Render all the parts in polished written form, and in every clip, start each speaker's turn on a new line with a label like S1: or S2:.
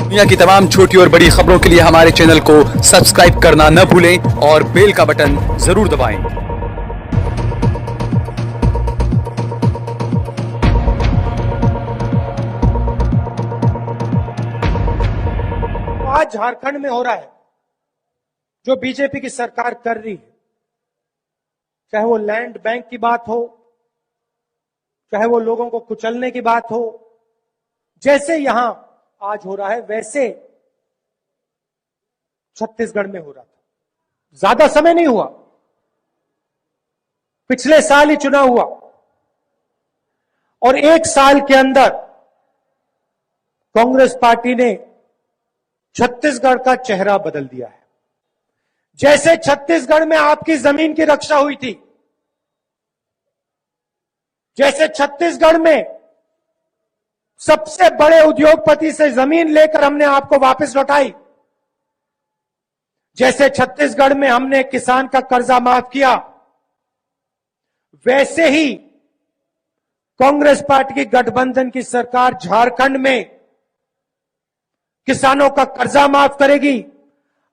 S1: दुनिया की तमाम छोटी और बड़ी खबरों के लिए हमारे चैनल को सब्सक्राइब करना न भूलें और बेल का बटन जरूर दबाएं।
S2: आज झारखंड में हो रहा है जो बीजेपी की सरकार कर रही है, चाहे वो लैंड बैंक की बात हो, चाहे वो लोगों को कुचलने की बात हो, जैसे यहां आज हो रहा है वैसे छत्तीसगढ़ में हो रहा था। ज्यादा समय नहीं हुआ, पिछले साल ही चुनाव हुआ और एक साल के अंदर कांग्रेस पार्टी ने छत्तीसगढ़ का चेहरा बदल दिया है। जैसे छत्तीसगढ़ में आपकी जमीन की रक्षा हुई थी, जैसे छत्तीसगढ़ में सबसे बड़े उद्योगपति से जमीन लेकर हमने आपको वापस लौटाई, जैसे छत्तीसगढ़ में हमने किसान का कर्जा माफ किया, वैसे ही कांग्रेस पार्टी की गठबंधन की सरकार झारखंड में किसानों का कर्जा माफ करेगी,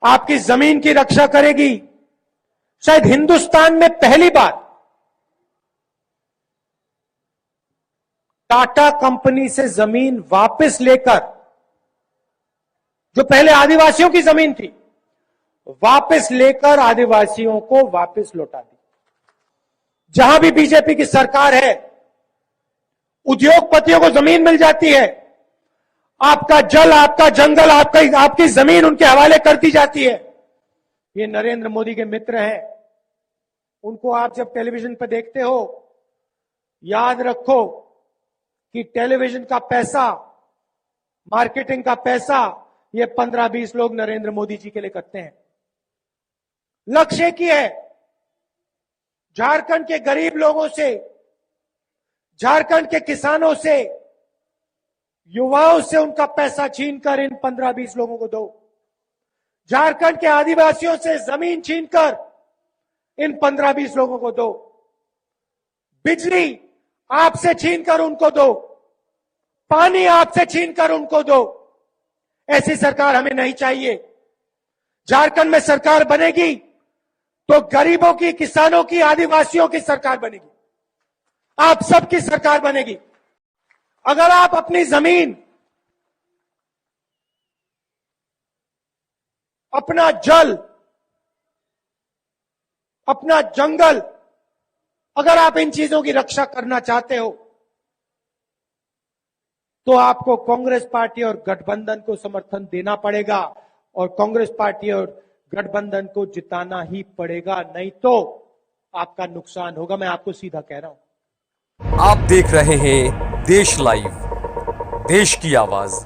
S2: आपकी जमीन की रक्षा करेगी। शायद हिंदुस्तान में पहली बार टाटा कंपनी से जमीन वापस लेकर, जो पहले आदिवासियों की जमीन थी, वापस लेकर आदिवासियों को वापस लौटा दी। जहां भी बीजेपी की सरकार है, उद्योगपतियों को जमीन मिल जाती है, आपका जल, आपका जंगल, आपकी जमीन उनके हवाले कर दी जाती है। ये नरेंद्र मोदी के मित्र हैं, उनको आप जब टेलीविजन पर देखते हो, याद रखो कि टेलीविजन का पैसा, मार्केटिंग का पैसा, ये 15-20 लोग नरेंद्र मोदी जी के लिए करते हैं। लक्ष्य की है झारखंड के गरीब लोगों से, झारखंड के किसानों से, युवाओं से उनका पैसा छीनकर इन 15-20 लोगों को दो। झारखंड के आदिवासियों से जमीन छीनकर इन 15-20 लोगों को दो। बिजली आपसे छीनकर उनको दो, पानी आपसे छीनकर उनको दो। ऐसी सरकार हमें नहीं चाहिए। झारखंड में सरकार बनेगी तो गरीबों की, किसानों की, आदिवासियों की सरकार बनेगी, आप सबकी सरकार बनेगी। अगर आप अपनी जमीन, अपना जल, अपना जंगल, अगर आप इन चीजों की रक्षा करना चाहते हो तो आपको कांग्रेस पार्टी और गठबंधन को समर्थन देना पड़ेगा और कांग्रेस पार्टी और गठबंधन को जिताना ही पड़ेगा, नहीं तो आपका नुकसान होगा। मैं आपको सीधा कह रहा हूं।
S3: आप देख रहे हैं देश लाइव, देश की आवाज।